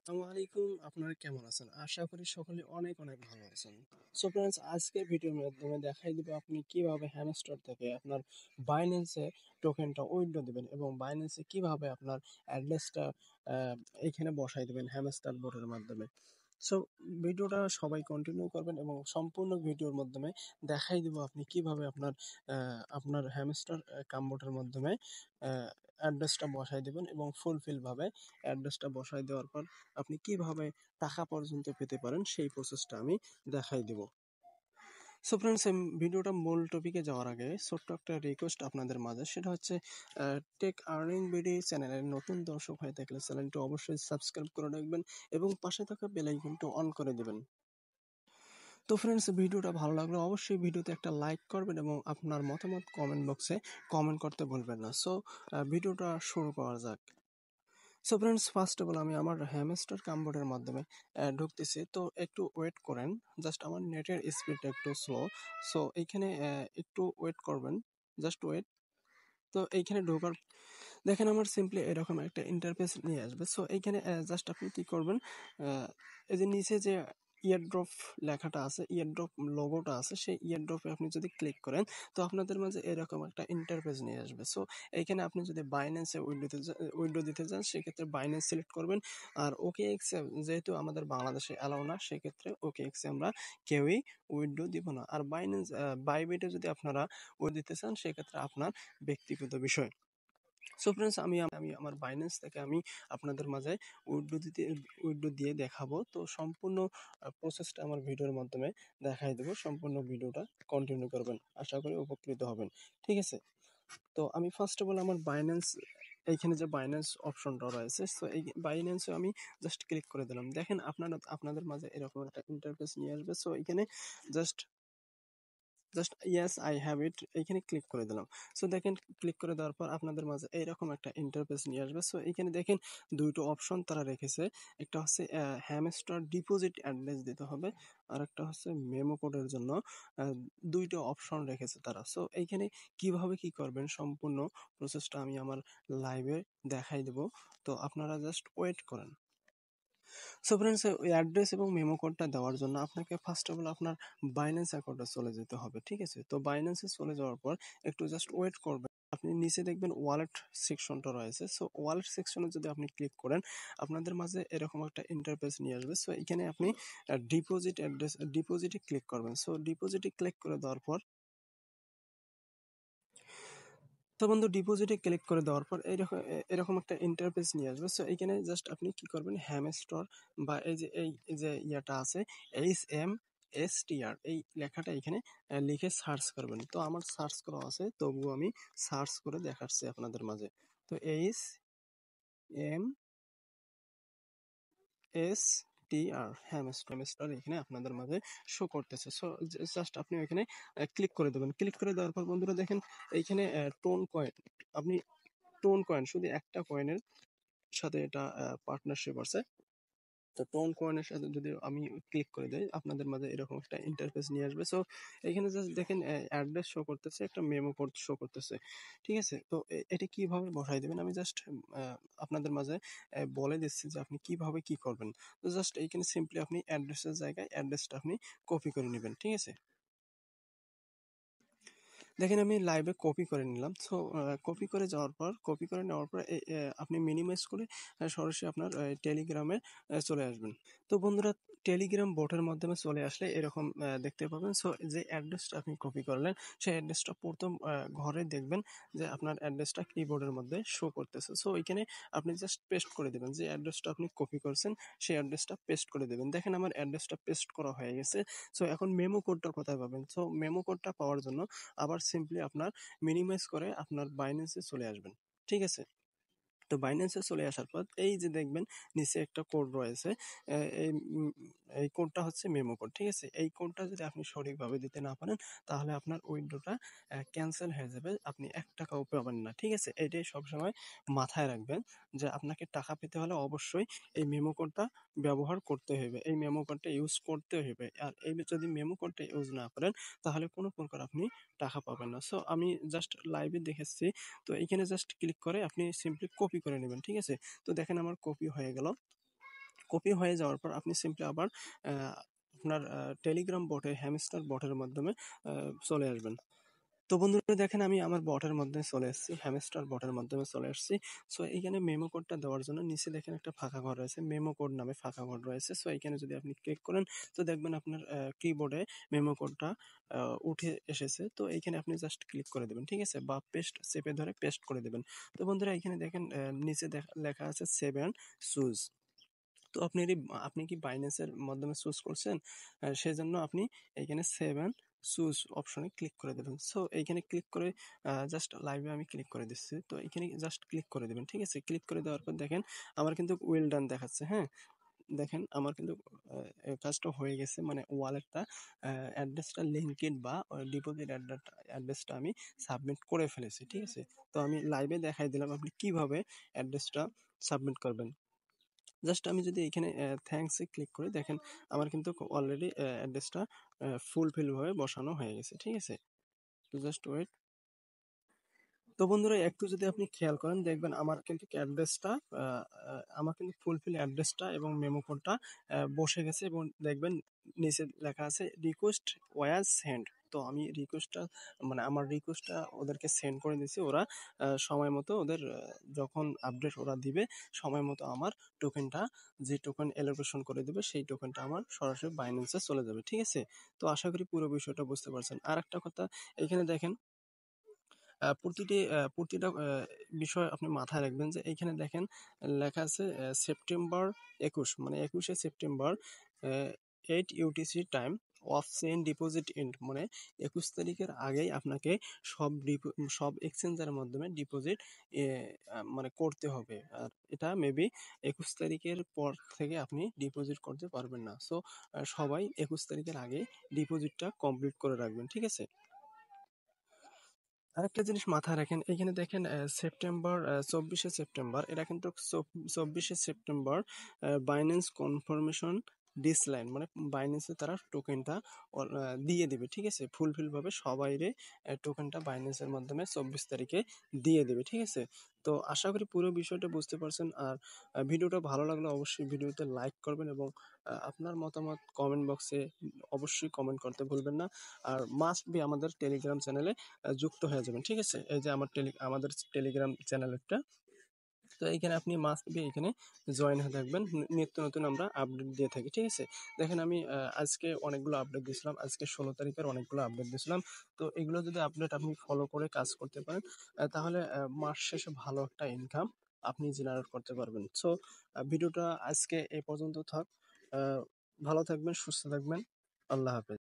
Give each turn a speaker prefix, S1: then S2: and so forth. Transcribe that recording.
S1: আসসালামু আলাইকুম। আপনারা কেমন আছেন? আশা করি সকলে অনেক অনেক ভালো আছেন। সো ফ্রেন্ডস, আজকের ভিডিওর মাধ্যমে দেখাই দিব আপনি কিভাবে হ্যামস্টার থেকে আপনার বাইন্যান্সে টোকেনটা উইথড্র দিবেন এবং বাইন্যান্সে কিভাবে আপনার অ্যাড্রেসটা এইখানে বসাই দিবেন হ্যামস্টার বোটের মাধ্যমে। সো ভিডিওটা সবাই কন্টিনিউ করবেন এবং সম্পূর্ণ ভিডিওর মাধ্যমে দেখাই দিব আপনি কিভাবে আপনার হ্যামস্টার কামবোটের মাধ্যমে অ্যাড্রেসটা বসাই দিবেন এবং ফুলফিল ভাবে অ্যাড্রেসটা বসাই দেওয়ার পর আপনি কিভাবে টাকা পর্যন্ত পেতে পারেন সেই প্রসেসটা আমি দেখাই দিব। সো ফ্রেন্ডস, ভিডিওটা মূল টপিকে যাওয়ার আগে ছোট্ট একটা রিকোয়েস্ট আপনাদের মাঝে, সেটা হচ্ছে টেক আর্নিং বিডি চ্যানেলের নতুন দর্শক হয়ে থাকলে চ্যানেলটি অবশ্যই সাবস্ক্রাইব করে রাখবেন এবং পাশে থাকা বেল আইকনটি অন করে দেবেন। তো ফ্রেন্ডস, ভিডিওটা ভালো লাগলে অবশ্যই ভিডিওতে একটা লাইক করবেন এবং আপনার মতামত কমেন্ট বক্সে কমেন্ট করতে ভুলবেন না। সো ভিডিওটা শুরু করা যাক। So friends, first of all আমি আমার হ্যামস্টার কামবোর্ডের মাধ্যমে ঢুকতেছি, তো একটু ওয়েট করেন। জাস্ট আমার নেটের স্পিডটা একটু স্লো, সো এইখানে একটু ওয়েট করবেন, জাস্ট ওয়েট। তো এইখানে ঢোকার দেখেন আমার সিম্পলি এরকম একটা ইন্টারফেস নিয়ে আসবে। সো এইখানে জাস্ট আপনি কি করবেন, এই যে নিচে যে ইয়ারড্রপ লেখাটা আছে, ইয়ারড্রপ লোগোটা আছে, সেই ইয়ারড্রপে আপনি যদি ক্লিক করেন তো আপনাদের মাঝে এরকম একটা ইন্টারফেস নিয়ে আসবে। সো এইখানে আপনি যদি বাইন্যান্সে উইন্ডো দিতে চান সেক্ষেত্রে বাইন্যান্স সিলেক্ট করবেন। আর ওকে এক্সে যেহেতু আমাদের বাংলাদেশে অ্যালাউ না, সেক্ষেত্রে ওকে এক্সে আমরা কেউই উইন্ডো দিব না। আর বাইন্যান্স বাইবিটে যদি আপনারা দিতে চান সেক্ষেত্রে আপনার ব্যক্তিগত বিষয়। সো ফ্রেন্ডস, আমি আমার বাইন্যান্স থেকে আমি আপনাদের মাঝে উইথড্র দিয়ে দেখাবো। তো সম্পূর্ণ প্রসেসটা আমার ভিডিওর মাধ্যমে দেখাই দেবো। সম্পূর্ণ ভিডিওটা কন্টিনিউ করবেন, আশা করি উপকৃত হবেন। ঠিক আছে, তো আমি ফার্স্ট অফ অল আমার বাইন্যান্স, এইখানে যে বাইন্যান্স অপশনটা রয়েছে, সো এই বাইন্যান্সে আমি জাস্ট ক্লিক করে দিলাম। দেখেন আপনাদের মাঝে এরকম একটা ইন্টারফেস নিয়ে আসবে। সো এখানে just just yes I have it এইখানে ক্লিক করে দিলাম। সো দেখেন, ক্লিক করে দেওয়ার পর আপনাদের মাঝে এইরকম একটা ইন্টারফেস নিয়ে আসবে। সো এইখানে দেখেন দুটো অপশন তারা রেখেছে, একটা হচ্ছে হ্যামস্টার ডিপোজিট অ্যাড্রেস দিতে হবে, আর একটা হচ্ছে মেমো কোডের জন্য আহ, দুইটা অপশন রেখেছে তারা। সো এইখানে কিভাবে কি করবেন সম্পূর্ণ প্রসেসটা আমি আমার লাইভে দেখাই দেব, তো আপনারা জাস্ট ওয়েট করেন। সো ফ্রেন্ডস, ওই অ্যাড্রেস এবং মেমো কোডটা দেওয়ার জন্য আপনাকে ফার্স্ট অফ অল আপনার বাইন্যান্স অ্যাকাউন্টে চলে যেতে হবে। ঠিক আছে, তো বাইন্যান্সে চলে যাওয়ার পর একটু জাস্ট ওয়েট করবেন। আপনি নিচে দেখবেন ওয়ালেট সেকশনটা রয়েছে। সো ওয়ালেট সেকশনে যদি আপনি ক্লিক করেন আপনাদের মাঝে এরকম একটা ইন্টারফেস নিয়ে আসবে। সো এখানে আপনি ডিপোজিটে ক্লিক করবেন। সো ডিপোজিটে ক্লিক করে দেওয়ার পর, তো বন্ধু, ডিপোজিটে ক্লিক করে দেওয়ার পর এরকম একটা ইন্টারফেস নিয়ে আসবে। সো এইখানে জাস্ট আপনি কি করবেন, হ্যামস্টর বা এই যে ইয়াটা আছে, HMSTR এই লেখাটা এখানে লিখে সার্চ করবেন। তো আমার সার্চ করা আছে, তবুও আমি সার্চ করে দেখাচ্ছি আপনাদের মাঝে। তো HMSTR হ্যামস্টার এখানে আপনাদের মাঝে শো করতেছে। সো জাস্ট আপনি এখানে ক্লিক করে দেবেন। ক্লিক করে দেওয়ার পর বন্ধুরা দেখেন এইখানে টোন কয়েন, আপনি টোন কয়েন শুধু একটা কয়েনের সাথে এটা পার্টনারশিপ আছে। তো টোন কয়েনের সাথে যদি আমি ক্লিক করে দেই আপনাদের মাঝে এরকম একটা ইন্টারফেস নিয়ে আসবে। সো এখানে জাস্ট দেখেন অ্যাড্রেস শো করতেছে, একটা মেমো কোড শো করতেছে। ঠিক আছে, তো এটা কিভাবে বসাই দেবেন আমি জাস্ট আপনাদের মাঝে বলে দিচ্ছি যে আপনি কিভাবে কি করবেন। তো জাস্ট এইখানে সিম্পলি আপনি অ্যাড্রেসের জায়গায় অ্যাড্রেসটা আপনি কপি করে নেবেন। ঠিক আছে, দেখেন আমি লাইভে কপি করে নিলাম। সো কপি করে নেওয়ার পর আপনি মিনিমাইজ করে সরাসরি আপনার টেলিগ্রামে চলে আসবেন। তো বন্ধুরা, টেলিগ্রাম বোটের মাধ্যমে চলে আসলে এরকম দেখতে পাবেন। সো যে অ্যাড্রেসটা আপনি কপি করলেন সেই অ্যাড্রেসটা প্রথম ঘরে দেখবেন যে আপনার অ্যাড্রেসটা কিবোর্ডের মধ্যে শো করতেছে। সো এখানে আপনি জাস্ট পেস্ট করে দেবেন, যে অ্যাড্রেসটা আপনি কপি করছেন সেই অ্যাড্রেসটা পেস্ট করে দেবেন। দেখেন আমার অ্যাড্রেসটা পেস্ট করা হয়ে গেছে। সো এখন মেমো কোডটা কোথায় পাবেন? সো মেমো কোডটা পাওয়ার জন্য আবার সিম্পলি আপনার মিনিমাইজ করে আপনার বাইন্যান্সে চলে আসবেন। ঠিক আছে, তো বাইন্যান্সে চলে আসার পর এই যে দেখবেন নিচে একটা কোড রয়েছে, আহ, এই উম, এই কোডটা হচ্ছে মেমো কোড। ঠিক আছে, এই কোডটা যদি আপনি সঠিকভাবে দিতে না পারেন তাহলে আপনার উইন্ডোটা ক্যান্সেল হয়ে যাবে, আপনি 1 টাকাও পাবেন না। ঠিক আছে, এটাই সবসময় মাথায় রাখবেন যে আপনাকে টাকা পেতে হলে অবশ্যই এই মেমো কোডটা ব্যবহার করতে হবে, এই মেমো কোডটা ইউজ করতে হবে। আর এই যদি মেমো কোডটা ইউজ না করেন তাহলে কোনো প্রকার আপনি টাকা পাবেন না। সো আমি জাস্ট লাইভে দেখেছি, তো এখানে জাস্ট ক্লিক করে আপনি সিম্পলি কপি করে নেবেন। ঠিক আছে, তো দেখেন আমার কপি হয়ে গেল। কপি হয়ে যাওয়ার পর আপনি সিম্পলি আবার আপনার টেলিগ্রাম বটে হ্যামস্টার বটের মাধ্যমে চলে আসবেন। তো বন্ধুরা দেখেন আমি আমার বটের মাধ্যমে চলে এসেছি, হ্যামস্টার বটের মাধ্যমে চলে এসেছি। সো এইখানে মেমো কোডটা দেওয়ার জন্য নিচে দেখেন একটা ফাঁকা ঘর রয়েছে, মেমো কোড নামে ফাঁকা ঘর রয়েছে। সো এইখানে যদি আপনি ক্লিক করেন তো দেখবেন আপনার কিবোর্ডে মেমো কোডটা উঠে এসেছে। তো এইখানে আপনি জাস্ট ক্লিক করে দেবেন, ঠিক আছে, বা পেস্ট চেপে ধরে পেস্ট করে দেবেন। তো বন্ধুরা এখানে দেখেন নিচে লেখা আছে সেভ অ্যান্ড চুজ। তো আপনি কি বাইন্যান্সের মাধ্যমে চুজ করছেন? সেজন্য আপনি এইখানে সেভ অ্যান্ড চুজ অপশনে ক্লিক করে দেবেন। সো এইখানে ক্লিক করে জাস্ট লাইভে আমি ক্লিক করে দিচ্ছি। তো এখানে জাস্ট ক্লিক করে দেবেন, ঠিক আছে? ক্লিক করে দেওয়ার পর দেখেন আমার কিন্তু ওয়েল ডান দেখাচ্ছে, হ্যাঁ? দেখেন আমার কিন্তু কাজটা হয়ে গেছে, মানে ওয়ালেটটা অ্যাড্রেসটা লিঙ্কেড বা ডিপোজিট অ্যাড্রেসটা আমি সাবমিট করে ফেলেছি, ঠিক আছে? তো আমি লাইভে দেখাই দিলাম আপনি কিভাবে অ্যাড্রেসটা সাবমিট করবেন। জাস্ট আমি যদি এখানে থ্যাঙ্কস এ ক্লিক করি দেখেন আমার কিন্তু অলরেডি অ্যাড্রেসটা ফুলফিল ভাবে বসানো হয়ে গেছে, ঠিক আছে? তো জাস্ট ওয়েট। তো বন্ধুরা একটু যদি আপনি খেয়াল করেন দেখবেন আমার কিন্তু অ্যাড্রেসটা আমার কিন্তু ফুলফিল অ্যাড্রেসটা এবং মেমো কোডটা বসে গেছে এবং দেখবেন নিচে লেখা আছে রিকোয়েস্ট ওয়াজ সেন্ড। তো আমি রিকোয়েস্টটা মানে আমার রিকোয়েস্টটা ওদেরকে সেন্ড করে দিয়েছি। ওরা সময় মতো ওদের যখন আপডেট ওরা দিবে সময় মতো আমার টোকেনটা যে টোকেন এলোকেশন করে দেবে সেই টোকেনটা আমার সরাসরি বাইন্যান্সে চলে যাবে, ঠিক আছে? তো আশা করি পুরো বিষয়টা বুঝতে পারছেন। আর একটা কথা এখানে দেখেন প্রতিটা বিষয় আপনি মাথায় রাখবেন যে এইখানে দেখেন লেখা আছে সেপ্টেম্বর ২১ মানে ২১শে September 8 UTC time of chain deposit and মানে ২১ তারিখের আগেই আপনাকে সব এক্সচেঞ্জের মাধ্যমে ডিপোজিট মানে করতে হবে। আর এটা মেবি ২১ তারিখের পর থেকে আপনি ডিপোজিট করতে পারবেন না। সো সবাই ২১ তারিখের আগে ডিপোজিটটা কমপ্লিট করে রাখবেন, ঠিক আছে? আরেকটা জিনিস মাথায় রাখেন, এখানে দেখেন সেপ্টেম্বর ২৪শে সেপ্টেম্বর এটা কিন্তু ২৪শে সেপ্টেম্বর বাইন্যান্স কনফার্মেশন ডিসলাইন মানে বাইন্যান্সে তারা টোকেনটা দিয়ে দেবে, ঠিক আছে? ফুলফিল ভাবে সবাইরে টোকেনটা বাইন্যান্সের মাধ্যমে ২৪ তারিখে দিয়ে দেবে, ঠিক আছে? তো আশা করি পুরো বিষয়টা বুঝতে পারছেন। আর ভিডিওটা ভালো লাগলে অবশ্যই ভিডিওতে লাইক করবেন এবং আপনার মতামত কমেন্ট বক্সে অবশ্যই কমেন্ট করতে ভুলবেন না। আর মাস্ট বি আমাদের টেলিগ্রাম চ্যানেলে যুক্ত হয়ে যাবেন, ঠিক আছে? এই যে আমাদের টেলিগ্রাম চ্যানেলটা, তো এইখানে আপনি মাস্ট বি এখানে জয়েন হয়ে থাকবেন। নিত্য নতুন আমরা আপডেট দিয়ে থাকি, ঠিক আছে? দেখেন আমি আজকে অনেকগুলো আপডেট দিয়েছিলাম, আজকে ১৬ তারিখের অনেকগুলো আপডেট দিয়েছিলাম। তো এগুলো যদি আপডেট আপনি ফলো করে কাজ করতে পারেন তাহলে মাস শেষে ভালো একটা ইনকাম আপনি জেনারেট করতে পারবেন। সো ভিডিওটা আজকে এ পর্যন্ত থাক। আহ, ভালো থাকবেন, সুস্থ থাকবেন। আল্লাহ হাফেজ।